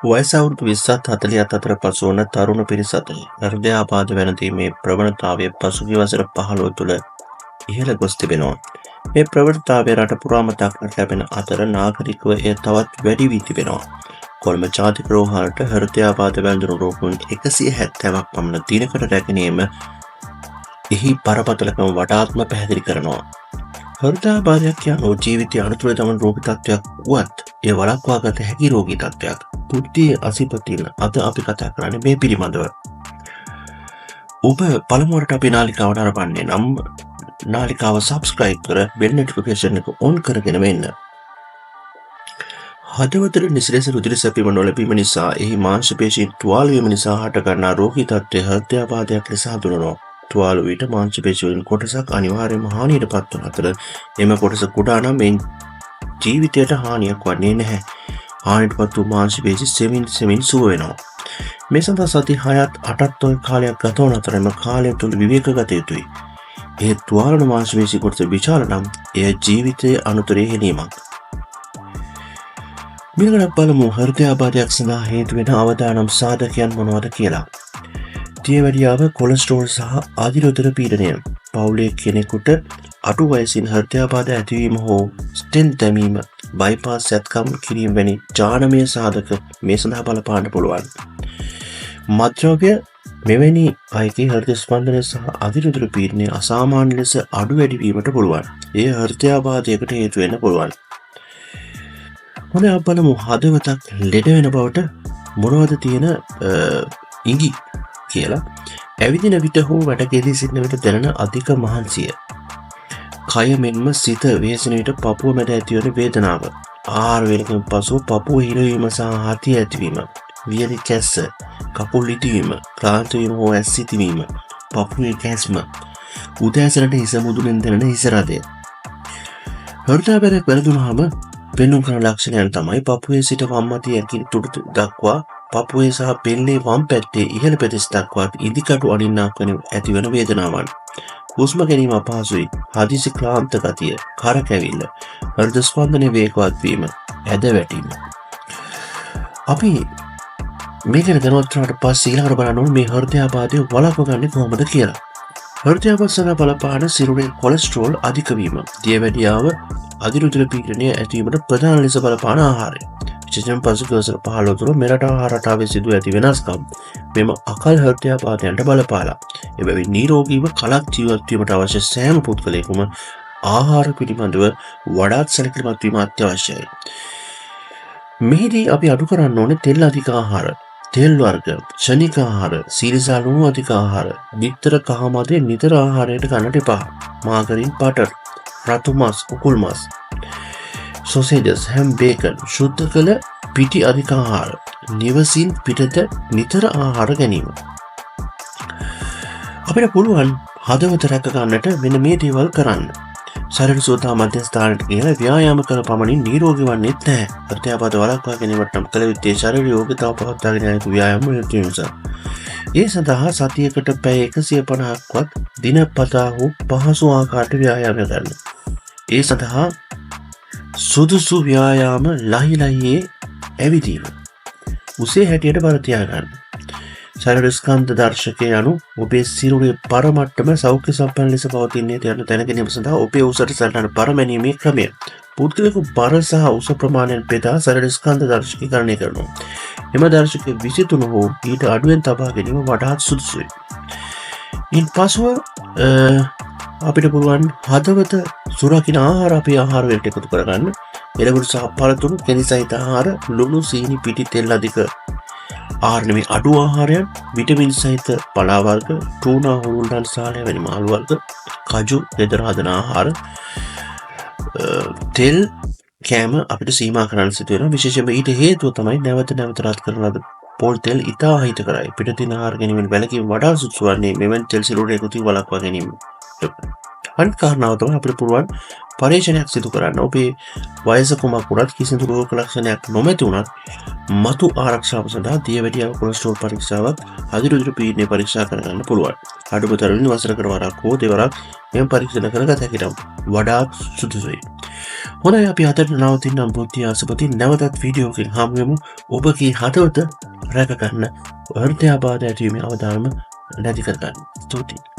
වයස අවුරුදු 20ත් 40ත් අතර පසු වන තරුණ පිරිස අතර හෘදයාබාධ වැළඳීමේ ප්‍රවණතාවය පසුගිය වසර 15 තුළ ඉහළ ගොස් තිබෙනවා. මේ ප්‍රවණතාවය රට පුරාම දක්නට ලැබෙන අතර නාගරිකව එය තවත් වැඩි වී තිබෙනවා. කොළඹ ජාතික රෝහලට හෘදයාබාධ වැළඳුණු රෝගීන් 170ක් පමණ දිනකට රැගෙනීම එහි බරපතලකම වඩාත්ම පැහැදිලි කරනවා. හෘදයාබාධයක් යනු ජීවිතය අනතුරේ දමන රෝගී තත්ත්වයක් වුවත් එය වළක්වා ගත හැකි රෝගී තත්ත්වයක්. බුද්ධියේ අසිපතින් අද අපි කතා කරන්නේ මේ පිළිබඳව. ඔබ පළමුවරට අපේ නාලිකාව නරඹන්නේ නම් නාලිකාව subscribe කර bell notification එක on කරගෙන වෙන්න. හදවතට නිසිලෙස රුධිර සැපීම නොලැබීම නිසා එහි මාංශ පේශීන් තුවාල වීම නිසා හටගන්නා රෝගී තත්ත්වය හෘදයාබාධයක් ලෙස හඳුන්වනවා. තුවාල වීට මාංශ පේශීන් කොටසක් අනිවාර්යයෙන්ම හානියට පත්වන අතර එම කොටස කුඩා නම් එයින් ජීවිතයට හානියක් වන්නේ නැහැ. හානියට පත් වූ මාංශ පේශී සෙමින් සුව වෙනවා. මේ සඳහා සති 6ත් 8ත් ඔය කාලයක් ගත වන අතර එම කාලය තුළ විවේක ගත යුතුයි. ඒ තුවාලන මාංශ පේශී කොටස විශාල නම් එය ජීවිතයේ අනුතරේ හෙළීමක්. මිලගණක් බලමු හෘදයාබාධයක් සඳහා හේතු වෙන අවදානම් සාධකයන් මොනවද කියලා. දියවැඩියාව, කොලෙස්ටරෝල් සහ අධිරුධිර පීඩනය. පවුලේ කෙනෙකුට අඩු වයසින් හෘදයාබාධ ඇතිවීම හෝ ස්ටෙන්ට් දැමීම, බයිපාස් සැත්කම් කිරීම වැනි ජානමය සාධක මේ සඳහා බලපාන්න පුළුවන්. මත්ද්‍රව්‍ය මෙවැනි අයගේ හෘද ස්පන්දනය සහ අධිරුධිර පීඩනය අසාමාන්‍ය ලෙස අඩු වැඩි වීමට පුළුවන්. එය හෘදයාබාධයකට හේතු වෙන්න පුළුවන්. හොඳයි අපි බලමු හදවතක් ලෙඩ වෙන බවට මොනවද තියෙන ඉඟි කියලා. ඇවිදින විට හෝ වැඩකෙදී සිටින විට දැනෙන අධික මහන්සිය. කය මෙන්ම සිත වෙහෙසෙන විට පපුව මැද ඇතිවන වේදනාව. ආහාර වේලකින් පසුව පපුව හිරවීම සහ හතිය ඇතිවීම. වියලි කැස්ස, කකුල් ඉදිවීම, ක්ලාන්ත වීම හෝ ඇස් සිතිවීම, පපුවේ කැස්ම, උදෑසනට හිස මුදුනෙන් දැනෙන හිස රදය. හෘදයාබාධයක් වැළඳුනහම පෙනුම් කරන ලක්ෂණයන් තමයි පපුවේ සිට වම් අතේ ඇඟිලි තුඩු දක්වා පපුවේ සහ පෙල්ලේ වම් පැත්තේ ඉහළ පෙදෙස් දක්වා ඉදිකටු අනින්නාක් වෙන ඇතිවන වේදනාවන්. හුස්ම ගැනීම අපහසුයි, හදිසි ක්ලාන්ත ගතිය, කරකැවිල්ල, හෘද ස්පන්දනය වේගවත් වීම, ඇද වැටීම. අපි මේක ගැන දැනුවත් වුණාට පස්සේ ඊළඟට බලන්න ඕනේ මේ හෘදයාබාධය වළක්වා ගන්න කොහොමද කියලා. හෘදයාබාධ සඳහා බලපාන සිරුරේ කොලෙස්ටරෝල් අධික වීම, දියවැඩියාව, අධිරුධිර පීඩනය ඇතිවීමට ප්‍රධාන ලෙස බලපාන ආහාරය. විශේෂයෙන් පසුගිය වසර 15 තුළ මෙරට ආහාර රටාවේ සිදු ඇති වෙනස්කම් මෙම අකල් හෘදයාබාධයන්ට බලපාලා. එබැවින් නිරෝගීව කලක් ජීවත් වීමට අවශ්‍ය සෑම පුද්ගලයෙකුම ආහාර පිළිබඳව වඩාත් සැලකිලිමත් වීම අත්‍යවශ්‍යයි. මෙහිදී අපි අඩු කරන්න ඕනේ තෙල් අධික ආහාර, තෙල් වර්ග, ක්ෂණික ආහාර, සීරිසා ලුණු අධික ආහාර, බිත්තර කහ මදේ නිතර ආහාරයට ගන්නට එපා. මාගරින්, බටර්, රතු මස්, කුකුල් මස්, සොසේජස්, හැම්, බේකන්, ශුද්ධ කළ පිටි අධික ආහාර, නිවසින් පිටත නිතර ආහාර ගැනීම. අපිට පුළුවන් හදවත රැක ගන්නට මෙන්න මේ දේවල් කරන්න. ශරීර සුවතා මධ්‍යස්ථානයට ගිහලා ව්‍යායාම කළ පමණින් නිරෝගී වන්නේ නැහැ. හෘදයාබාධ වළක්වා ගැනීමට නම් කළ යුත්තේ ශරීර යෝග්‍යතාව පවත්වාගෙන යන ව්‍යායාම නිරතුරුව. ඒ සඳහා සතියකට පැය 150ක්වත් දිනපතා වූ පහසු ආකාරයට ව්‍යායාම කරන්න. ඒ සඳහා සුදුසු ව්‍යායාම ලහිලහියේ ඇවිදීම. උසේ හැටියට බර තියාගන්න. ශරීර ස්කන්ධ දර්ශකය යනු ඔබේ සිරුරේ පරමට්ටම සෞඛ්‍ය සම්පන්න ලෙස පවතින්නේ යන දැන ගැනීම සඳහා ඔබේ උසට සටහන පරමැනීමේ ක්‍රමය. පුද්ගලික බර සහ උස ප්‍රමාණයෙන් බෙදා ශරීර ස්කන්ධ දර්ශකීකරණය කරනවා. එම දර්ශකය 23 හෝ ඊට අඩුවෙන් තබා ගැනීම වඩාත් සුදුසුයි. ඉන් පසුව අපිට පුළුවන් හදවත සුරකින්න ආහාර අපේ ආහාර වලට එකතු කරගන්න. එළවලු සහ පළතුරු, කෙනි සහිත ආහාර, ලුණු, සීනි, පිටි, තෙල් අධික ආහාර නෙමෙයි අඩු ආහාරයන්, විටමින් සහිත පලා වර්ග, ටූනා, හුරුල්ලන් සාලය වැනි මාළු වර්ග, කජු, දෙදර හදන ආහාර, තෙල්, කෑම අපිට සීමා කරන්න සිදු වෙනවා. විශේෂයෙන්ම ඊට හේතුව තමයි නැවත නැවත රත් කරන ලද පොල් තෙල් ඉතා අහිතකරයි. පිටතින් ආහාර ගැනීමෙන් වැළකීම වඩා සුදුසු වන්නේ මෙවැනි තෙල් සිරුරේ එකතු වී වළක්වා ගැනීම. අනිත් කාරණාව තමයි අපිට පුළුවන් පරීක්ෂණයක් සිදු කරන්න. ඔබේ වයස කොමක් වුණත් කිසිදු රෝග ලක්ෂණයක් නොමැති වුණත් මතු ආරක්ෂාව සඳහා දියවැඩියාව කොලෙස්ටරෝල් පරීක්ෂාවත් අධිරුධිර පීඩනය පරීක්ෂා කරගන්න පුළුවන්. අඩුමතරමින් වසරකට වරක් හෝ දෙවරක් මෙම පරීක්ෂණ කරගත හැකි නම් වඩාත් සුදුසුයි. හොඳයි අපි අදට නවතින්නම් බුද්ධි ආසපති නැවතත් වීඩියෝකින් හමුවෙමු. ඔබගේ හදවත රැකගන්න හෘදයාබාධ ඇතිවීමේ අවදානම නැති කරගන්න. ස්තුතියි.